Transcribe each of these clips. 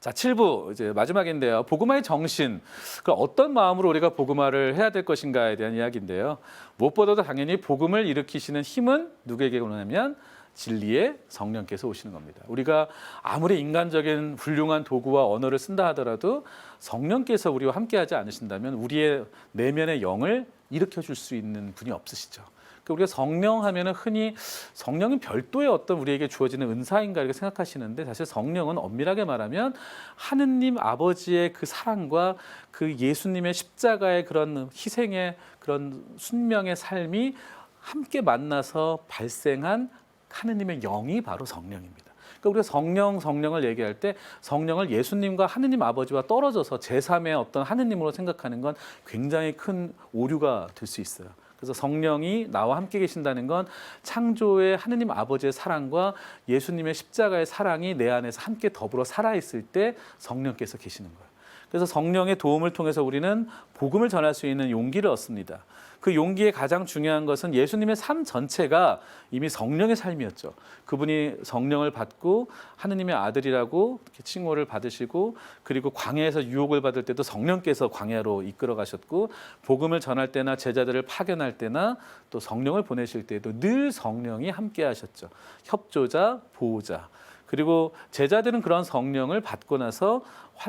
자, 7부 이제 마지막인데요. 복음화의 정신, 그 어떤 마음으로 우리가 복음화를 해야 될 것인가에 대한 이야기인데요. 무엇보다도 당연히 복음을 일으키시는 힘은 누구에게 오냐면 진리의 성령께서 오시는 겁니다. 우리가 아무리 인간적인 훌륭한 도구와 언어를 쓴다 하더라도 성령께서 우리와 함께하지 않으신다면 우리의 내면의 영을 일으켜 줄 수 있는 분이 없으시죠. 우리가 성령 하면은 흔히 성령은 별도의 어떤 우리에게 주어지는 은사인가 이렇게 생각하시는데, 사실 성령은 엄밀하게 말하면 하느님 아버지의 그 사랑과 그 예수님의 십자가의 그런 희생의 그런 순명의 삶이 함께 만나서 발생한 하느님의 영이 바로 성령입니다. 그러니까 우리가 성령을 얘기할 때 성령을 예수님과 하느님 아버지와 떨어져서 제3의 어떤 하느님으로 생각하는 건 굉장히 큰 오류가 될 수 있어요. 그래서 성령이 나와 함께 계신다는 건 창조의 하느님 아버지의 사랑과 예수님의 십자가의 사랑이 내 안에서 함께 더불어 살아있을 때 성령께서 계시는 거예요. 그래서 성령의 도움을 통해서 우리는 복음을 전할 수 있는 용기를 얻습니다. 그 용기의 가장 중요한 것은 예수님의 삶 전체가 이미 성령의 삶이었죠. 그분이 성령을 받고 하느님의 아들이라고 이렇게 칭호를 받으시고, 그리고 광야에서 유혹을 받을 때도 성령께서 광야로 이끌어 가셨고, 복음을 전할 때나 제자들을 파견할 때나 또 성령을 보내실 때도 늘 성령이 함께 하셨죠. 협조자, 보호자. 그리고 제자들은 그런 성령을 받고 나서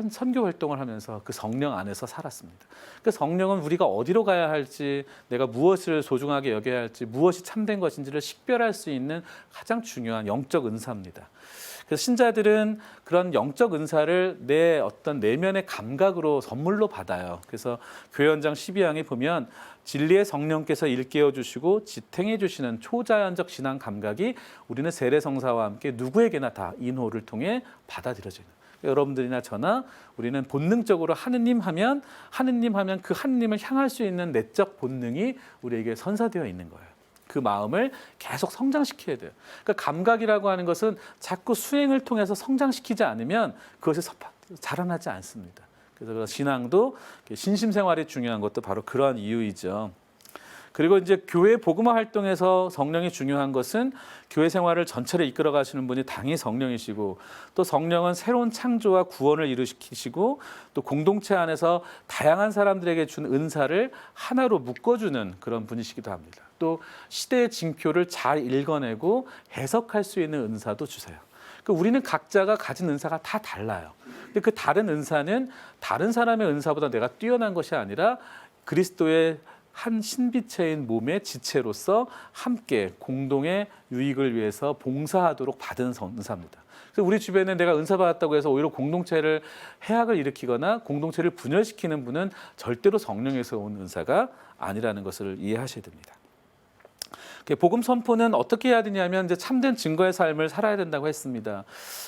선교 활동을 하면서 그 성령 안에서 살았습니다. 그 성령은 우리가 어디로 가야 할지, 내가 무엇을 소중하게 여겨야 할지, 무엇이 참된 것인지를 식별할 수 있는 가장 중요한 영적 은사입니다. 그래서 신자들은 그런 영적 은사를 내 어떤 내면의 감각으로 선물로 받아요. 그래서 교회원장 12항에 보면 진리의 성령께서 일깨워 주시고 지탱해 주시는 초자연적 신앙 감각이 우리는 세례성사와 함께 누구에게나 다 인호를 통해 받아들여지는, 여러분들이나 저나 우리는 본능적으로 하느님 하면 그 하느님을 향할 수 있는 내적 본능이 우리에게 선사되어 있는 거예요. 그 마음을 계속 성장시켜야 돼요. 그러니까 감각이라고 하는 것은 자꾸 수행을 통해서 성장시키지 않으면 그것이 자라나지 않습니다. 그래서 신앙도 신심생활이 중요한 것도 바로 그러한 이유이죠. 그리고 이제 교회 복음화 활동에서 성령이 중요한 것은 교회 생활을 전체를 이끌어 가시는 분이 당연히 성령이시고, 또 성령은 새로운 창조와 구원을 이루시키시고, 또 공동체 안에서 다양한 사람들에게 준 은사를 하나로 묶어주는 그런 분이시기도 합니다. 또 시대의 징표를 잘 읽어내고 해석할 수 있는 은사도 주세요. 그러니까 우리는 각자가 가진 은사가 다 달라요. 근데 그 다른 은사는 다른 사람의 은사보다 내가 뛰어난 것이 아니라 그리스도의 한 신비체인 몸의 지체로서 함께 공동의 유익을 위해서 봉사하도록 받은 은사입니다. 그래서 우리 주변에 내가 은사 받았다고 해서 오히려 공동체를 해악을 일으키거나 공동체를 분열시키는 분은 절대로 성령에서 온 은사가 아니라는 것을 이해하셔야 됩니다. 복음 선포는 어떻게 해야 되냐면 이제 참된 증거의 삶을 살아야 된다고 했습니다.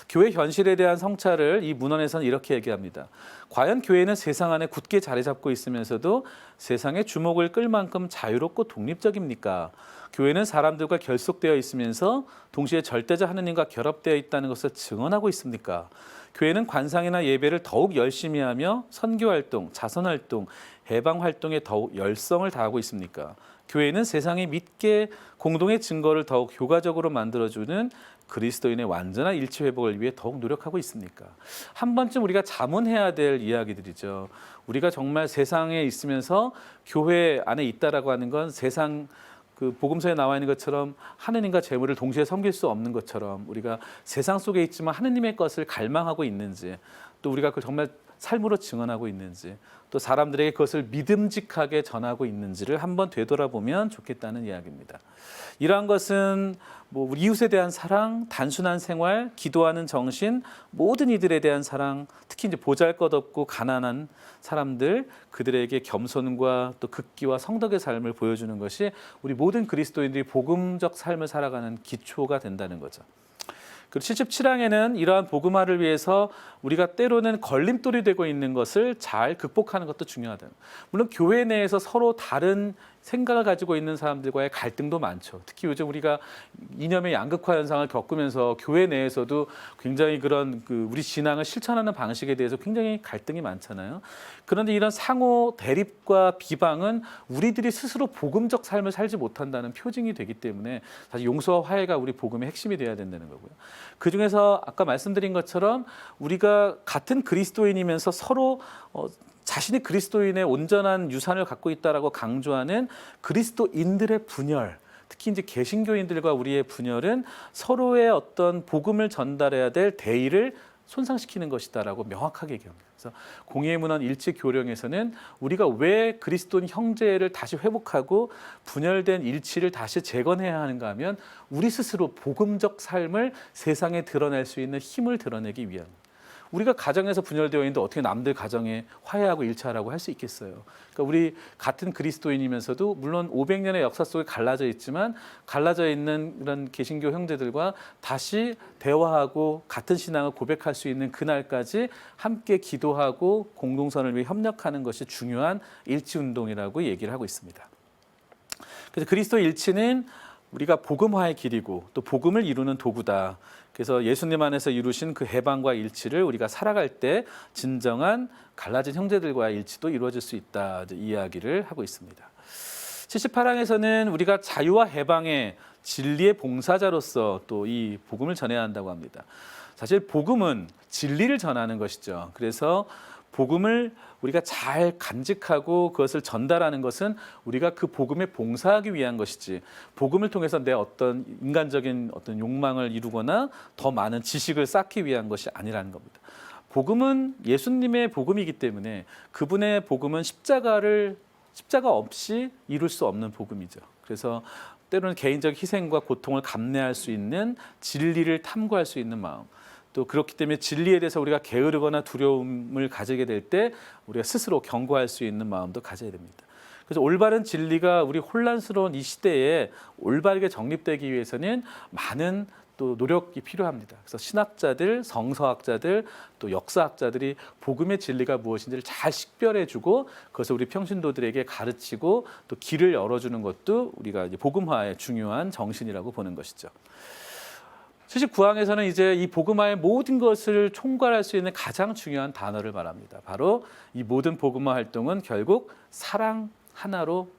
교회 현실에 대한 성찰을 이 문헌에서는 이렇게 얘기합니다. 과연 교회는 세상 안에 굳게 자리 잡고 있으면서도 세상의 주목을 끌 만큼 자유롭고 독립적입니까? 교회는 사람들과 결속되어 있으면서 동시에 절대자 하느님과 결합되어 있다는 것을 증언하고 있습니까? 교회는 관상이나 예배를 더욱 열심히 하며 선교활동, 자선활동, 해방활동에 더욱 열성을 다하고 있습니까? 교회는 세상이 믿게 공동의 증거를 더욱 효과적으로 만들어주는 그리스도인의 완전한 일치 회복을 위해 더욱 노력하고 있습니까? 한 번쯤 우리가 자문해야 될 이야기들이죠. 우리가 정말 세상에 있으면서 교회 안에 있다라고 하는 건 세상 그 복음서에 나와 있는 것처럼 하느님과 재물을 동시에 섬길 수 없는 것처럼 우리가 세상 속에 있지만 하느님의 것을 갈망하고 있는지, 또 우리가 그 정말 삶으로 증언하고 있는지, 또 사람들에게 그것을 믿음직하게 전하고 있는지를 한번 되돌아보면 좋겠다는 이야기입니다. 이러한 것은 우리 이웃에 대한 사랑, 단순한 생활, 기도하는 정신, 모든 이들에 대한 사랑, 특히 이제 보잘것없고 가난한 사람들, 그들에게 겸손과 또 극기와 성덕의 삶을 보여주는 것이 우리 모든 그리스도인들이 복음적 삶을 살아가는 기초가 된다는 거죠. 그리고 77항에는 이러한 복음화를 위해서 우리가 때로는 걸림돌이 되고 있는 것을 잘 극복하는 것도 중요하다. 물론 교회 내에서 서로 다른 생각을 가지고 있는 사람들과의 갈등도 많죠. 특히 요즘 우리가 이념의 양극화 현상을 겪으면서 교회 내에서도 굉장히 그런 우리 신앙을 실천하는 방식에 대해서 굉장히 갈등이 많잖아요. 그런데 이런 상호 대립과 비방은 우리들이 스스로 복음적 삶을 살지 못한다는 표징이 되기 때문에 사실 용서와 화해가 우리 복음의 핵심이 돼야 된다는 거고요. 그중에서 아까 말씀드린 것처럼 우리가 같은 그리스도인이면서 서로 자신이 그리스도인의 온전한 유산을 갖고 있다라고 강조하는 그리스도인들의 분열, 특히 이제 개신교인들과 우리의 분열은 서로의 어떤 복음을 전달해야 될 대의를 손상시키는 것이다라고 명확하게 얘기합니다. 그래서 공의의 문헌 일치 교령에서는 우리가 왜 그리스도인 형제를 다시 회복하고 분열된 일치를 다시 재건해야 하는가 하면 우리 스스로 복음적 삶을 세상에 드러낼 수 있는 힘을 드러내기 위함입니다. 우리가 가정에서 분열되어 있는데 어떻게 남들 가정에 화해하고 일치하라고 할 수 있겠어요. 그러니까 우리 같은 그리스도인이면서도 물론 500년의 역사 속에 갈라져 있지만 갈라져 있는 그런 개신교 형제들과 다시 대화하고 같은 신앙을 고백할 수 있는 그날까지 함께 기도하고 공동선을 위해 협력하는 것이 중요한 일치운동이라고 얘기를 하고 있습니다. 그래서 그리스도 일치는 우리가 복음화의 길이고 또 복음을 이루는 도구다. 그래서 예수님 안에서 이루신 그 해방과 일치를 우리가 살아갈 때 진정한 갈라진 형제들과의 일치도 이루어질 수 있다. 이야기를 하고 있습니다. 78항에서는 우리가 자유와 해방의 진리의 봉사자로서 또 이 복음을 전해야 한다고 합니다. 사실 복음은 진리를 전하는 것이죠. 그래서 복음을 우리가 잘 간직하고 그것을 전달하는 것은 우리가 그 복음에 봉사하기 위한 것이지 복음을 통해서 내 어떤 인간적인 어떤 욕망을 이루거나 더 많은 지식을 쌓기 위한 것이 아니라는 겁니다. 복음은 예수님의 복음이기 때문에 그분의 복음은 십자가 없이 이룰 수 없는 복음이죠. 그래서 때로는 개인적 희생과 고통을 감내할 수 있는 진리를 탐구할 수 있는 마음, 또 그렇기 때문에 진리에 대해서 우리가 게으르거나 두려움을 가지게 될 때 우리가 스스로 경고할 수 있는 마음도 가져야 됩니다. 그래서 올바른 진리가 우리 혼란스러운 이 시대에 올바르게 정립되기 위해서는 많은 또 노력이 필요합니다. 그래서 신학자들, 성서학자들, 또 역사학자들이 복음의 진리가 무엇인지를 잘 식별해주고 그것을 우리 평신도들에게 가르치고 또 길을 열어주는 것도 우리가 이제 복음화의 중요한 정신이라고 보는 것이죠. 79항에서는 이제 이 복음화의 모든 것을 총괄할 수 있는 가장 중요한 단어를 말합니다. 바로 이 모든 복음화 활동은 결국 사랑 하나로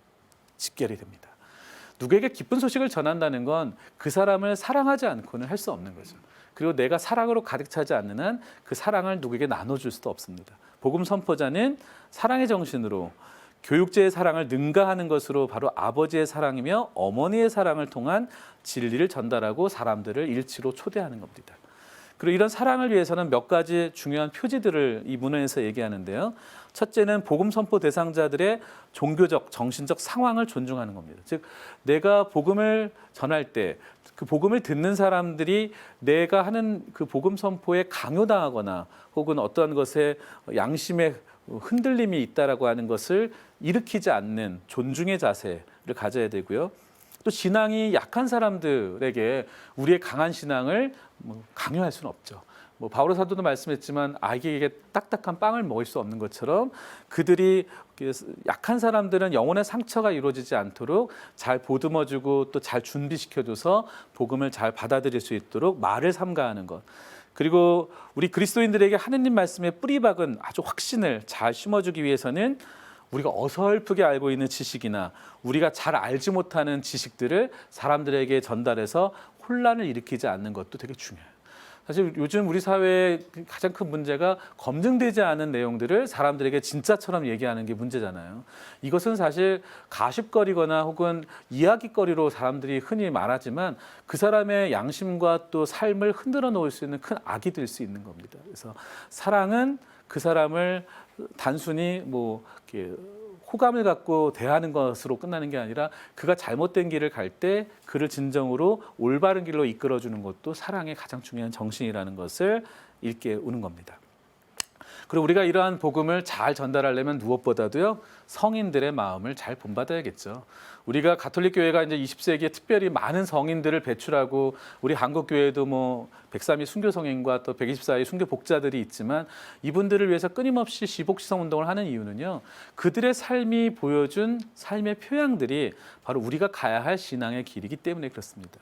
직결이 됩니다. 누구에게 기쁜 소식을 전한다는 건 그 사람을 사랑하지 않고는 할 수 없는 거죠. 그리고 내가 사랑으로 가득 차지 않는 한 그 사랑을 누구에게 나눠줄 수도 없습니다. 복음 선포자는 사랑의 정신으로 교육제의 사랑을 능가하는 것으로 바로 아버지의 사랑이며 어머니의 사랑을 통한 진리를 전달하고 사람들을 일치로 초대하는 겁니다. 그리고 이런 사랑을 위해서는 몇 가지 중요한 표지들을 이 문헌에서 얘기하는데요. 첫째는 복음 선포 대상자들의 종교적, 정신적 상황을 존중하는 겁니다. 즉, 내가 복음을 전할 때 그 복음을 듣는 사람들이 내가 하는 그 복음 선포에 강요당하거나 혹은 어떠한 것에 양심에 흔들림이 있다라고 하는 것을 일으키지 않는 존중의 자세를 가져야 되고요. 또 신앙이 약한 사람들에게 우리의 강한 신앙을 강요할 수는 없죠. 바오로 사도도 말씀했지만 아이에게 딱딱한 빵을 먹일 수 없는 것처럼 그들이 약한 사람들은 영혼의 상처가 이루어지지 않도록 잘 보듬어주고 또 잘 준비시켜줘서 복음을 잘 받아들일 수 있도록 말을 삼가하는 것. 그리고 우리 그리스도인들에게 하느님 말씀의 뿌리박은 아주 확신을 잘 심어주기 위해서는 우리가 어설프게 알고 있는 지식이나 우리가 잘 알지 못하는 지식들을 사람들에게 전달해서 혼란을 일으키지 않는 것도 되게 중요해요. 사실 요즘 우리 사회의 가장 큰 문제가 검증되지 않은 내용들을 사람들에게 진짜처럼 얘기하는 게 문제잖아요. 이것은 사실 가십거리거나 혹은 이야기거리로 사람들이 흔히 말하지만 그 사람의 양심과 또 삶을 흔들어 놓을 수 있는 큰 악이 될 수 있는 겁니다. 그래서 사랑은 그 사람을 단순히 이렇게 호감을 갖고 대하는 것으로 끝나는 게 아니라 그가 잘못된 길을 갈 때 그를 진정으로 올바른 길로 이끌어주는 것도 사랑의 가장 중요한 정신이라는 것을 일깨우는 겁니다. 그리고 우리가 이러한 복음을 잘 전달하려면 무엇보다도요, 성인들의 마음을 잘 본받아야겠죠. 우리가 가톨릭 교회가 이제 20세기에 특별히 많은 성인들을 배출하고 우리 한국 교회도 뭐 103위 순교 성인과 또 124위 순교 복자들이 있지만 이분들을 위해서 끊임없이 시복시성 운동을 하는 이유는요, 그들의 삶이 보여준 삶의 표양들이 바로 우리가 가야 할 신앙의 길이기 때문에 그렇습니다.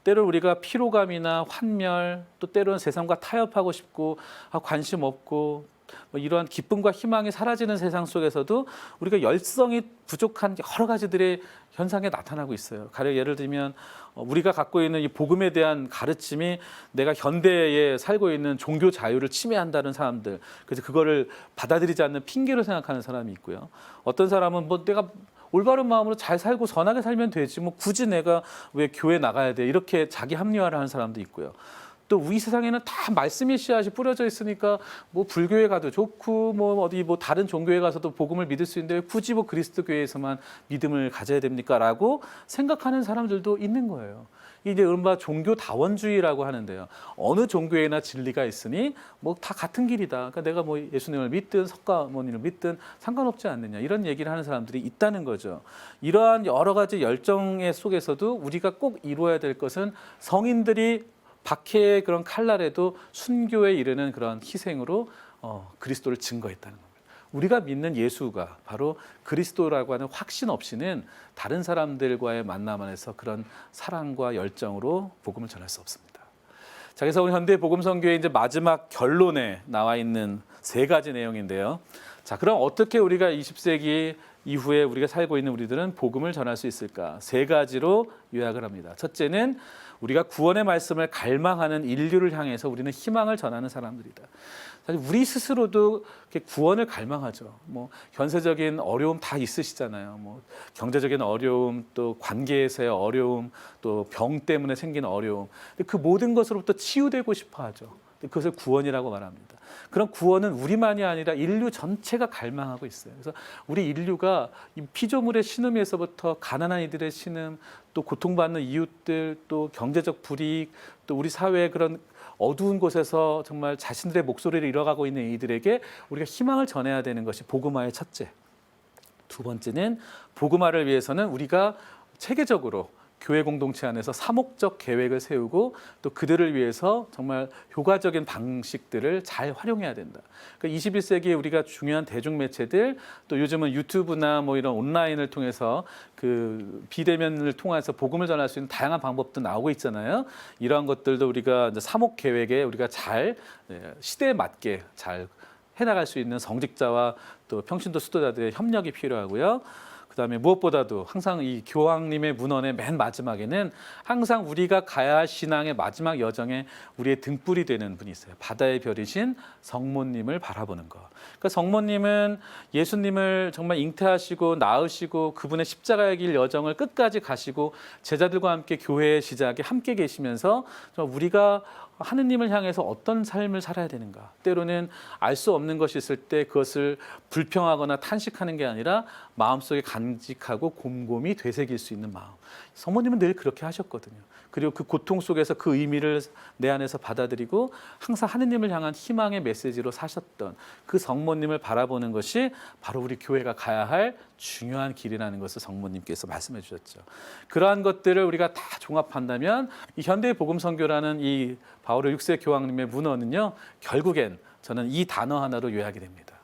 때로 우리가 피로감이나 환멸, 또 때로는 세상과 타협하고 싶고 관심 없고 뭐 이러한 기쁨과 희망이 사라지는 세상 속에서도 우리가 열성이 부족한 여러 가지들의 현상에 나타나고 있어요. 가령 예를 들면 우리가 갖고 있는 이 복음에 대한 가르침이 내가 현대에 살고 있는 종교 자유를 침해한다는 사람들, 그래서 그거를 받아들이지 않는 핑계로 생각하는 사람이 있고요. 어떤 사람은 뭐 내가 올바른 마음으로 잘 살고 선하게 살면 되지 뭐 굳이 내가 왜 교회 나가야 돼, 이렇게 자기 합리화를 하는 사람도 있고요. 또 우리 세상에는 다 말씀의 씨앗이 뿌려져 있으니까 뭐 불교에 가도 좋고 뭐 어디 뭐 다른 종교에 가서도 복음을 믿을 수 있는데 왜 굳이 뭐 그리스도 교회에서만 믿음을 가져야 됩니까라고 생각하는 사람들도 있는 거예요. 이제 이른바 종교 다원주의라고 하는데요. 어느 종교에나 진리가 있으니 뭐 다 같은 길이다. 그러니까 내가 뭐 예수님을 믿든 석가모니를 믿든 상관없지 않느냐, 이런 얘기를 하는 사람들이 있다는 거죠. 이러한 여러 가지 열정의 속에서도 우리가 꼭 이루어야 될 것은 성인들이 박해의 그런 칼날에도 순교에 이르는 그런 희생으로 그리스도를 증거했다는 겁니다. 우리가 믿는 예수가 바로 그리스도라고 하는 확신 없이는 다른 사람들과의 만남 안에서 그런 사랑과 열정으로 복음을 전할 수 없습니다. 자, 그래서 오늘 현대 복음 선교의 이제 마지막 결론에 나와 있는 3가지 내용인데요. 자, 그럼 어떻게 우리가 20세기 이후에 우리가 살고 있는 우리들은 복음을 전할 수 있을까? 3가지로 요약을 합니다. 첫째는 우리가 구원의 말씀을 갈망하는 인류를 향해서 우리는 희망을 전하는 사람들이다. 사실 우리 스스로도 구원을 갈망하죠. 뭐 현세적인 어려움 다 있으시잖아요. 뭐 경제적인 어려움, 또 관계에서의 어려움, 또 병 때문에 생긴 어려움. 그 모든 것으로부터 치유되고 싶어하죠. 그것을 구원이라고 말합니다. 그런 구원은 우리만이 아니라 인류 전체가 갈망하고 있어요. 그래서 우리 인류가 이 피조물의 신음에서부터 가난한 이들의 신음, 또 고통받는 이웃들, 또 경제적 불이익, 또 우리 사회의 그런 어두운 곳에서 정말 자신들의 목소리를 잃어가고 있는 이들에게 우리가 희망을 전해야 되는 것이 복음화의 첫째. 2번째는 복음화를 위해서는 우리가 체계적으로 교회 공동체 안에서 사목적 계획을 세우고 또 그들을 위해서 정말 효과적인 방식들을 잘 활용해야 된다. 그러니까 21세기에 우리가 중요한 대중매체들, 또 요즘은 유튜브나 뭐 이런 온라인을 통해서 그 비대면을 통해서 복음을 전할 수 있는 다양한 방법도 나오고 있잖아요. 이러한 것들도 우리가 이제 사목 계획에 우리가 잘 시대에 맞게 잘 해나갈 수 있는 성직자와 또 평신도 수도자들의 협력이 필요하고요. 그다음에 무엇보다도 항상 이 교황님의 문헌의 맨 마지막에는 항상 우리가 가야 할 신앙의 마지막 여정에 우리의 등불이 되는 분이 있어요. 바다의 별이신 성모님을 바라보는 것. 그러니까 성모님은 예수님을 정말 잉태하시고 낳으시고 그분의 십자가의 길 여정을 끝까지 가시고 제자들과 함께 교회의 시작에 함께 계시면서 우리가 하느님을 향해서 어떤 삶을 살아야 되는가. 때로는 알 수 없는 것이 있을 때 그것을 불평하거나 탄식하는 게 아니라 마음속에 간직하고 곰곰이 되새길 수 있는 마음. 성모님은 늘 그렇게 하셨거든요. 그리고 그 고통 속에서 그 의미를 내 안에서 받아들이고 항상 하느님을 향한 희망의 메시지로 사셨던 그 성모님을 바라보는 것이 바로 우리 교회가 가야 할 중요한 길이라는 것을 성모님께서 말씀해 주셨죠. 그러한 것들을 우리가 다 종합한다면 이 현대의 복음 선교라는 이 바오르 6세 교황님의 문헌은요, 결국엔 저는 이 단어 하나로 요약이 됩니다.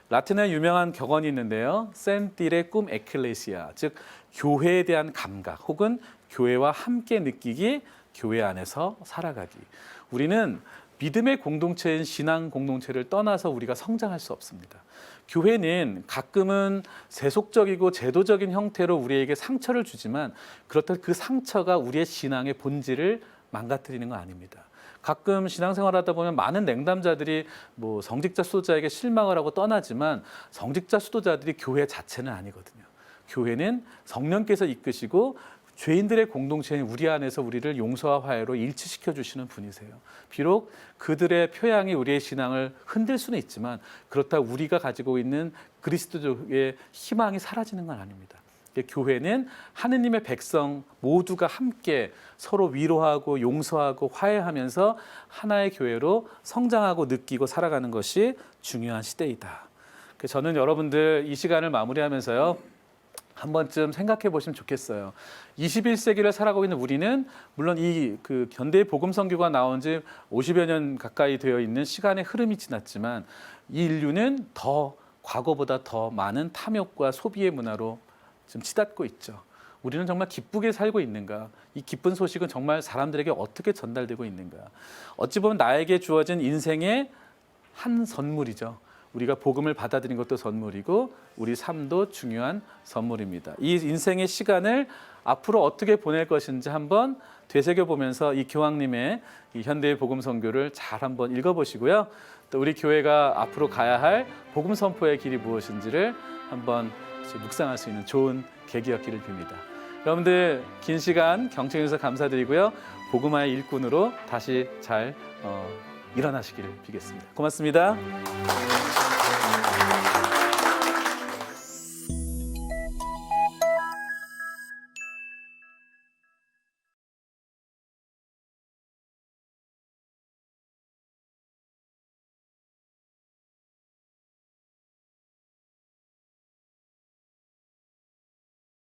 라틴어에 유명한 격언이 있는데요. 센티레 쿰 에클레시아, 즉 교회에 대한 감각 혹은 교회와 함께 느끼기, 교회 안에서 살아가기. 우리는 믿음의 공동체인 신앙 공동체를 떠나서 우리가 성장할 수 없습니다. 교회는 가끔은 세속적이고 제도적인 형태로 우리에게 상처를 주지만 그렇다고 그 상처가 우리의 신앙의 본질을 망가뜨리는 건 아닙니다. 가끔 신앙생활하다 보면 많은 냉담자들이 뭐 성직자 수도자에게 실망을 하고 떠나지만 성직자 수도자들이 교회 자체는 아니거든요. 교회는 성령께서 이끄시고 죄인들의 공동체인 우리 안에서 우리를 용서와 화해로 일치시켜 주시는 분이세요. 비록 그들의 표양이 우리의 신앙을 흔들 수는 있지만 그렇다고 우리가 가지고 있는 그리스도의 희망이 사라지는 건 아닙니다. 교회는 하느님의 백성 모두가 함께 서로 위로하고 용서하고 화해하면서 하나의 교회로 성장하고 느끼고 살아가는 것이 중요한 시대이다. 저는 여러분들 이 시간을 마무리하면서요, 한 번쯤 생각해 보시면 좋겠어요. 21세기를 살아가고 있는 우리는 물론 이 현대의 복음 선교가 나온 지 50여 년 가까이 되어 있는 시간의 흐름이 지났지만 이 인류는 더 과거보다 더 많은 탐욕과 소비의 문화로 좀 치닫고 있죠. 우리는 정말 기쁘게 살고 있는가? 이 기쁜 소식은 정말 사람들에게 어떻게 전달되고 있는가? 어찌 보면 나에게 주어진 인생의 한 선물이죠. 우리가 복음을 받아들인 것도 선물이고 우리 삶도 중요한 선물입니다. 이 인생의 시간을 앞으로 어떻게 보낼 것인지 한번 되새겨보면서 이 교황님의 이 현대의 복음 선교를 잘 한번 읽어보시고요. 또 우리 교회가 앞으로 가야 할 복음 선포의 길이 무엇인지를 한번 묵상할 수 있는 좋은 계기였기를 빕니다. 여러분들 긴 시간 경청해 주셔서 감사드리고요. 복음화의 일꾼으로 다시 잘 일어나시기를 비겠습니다. 고맙습니다.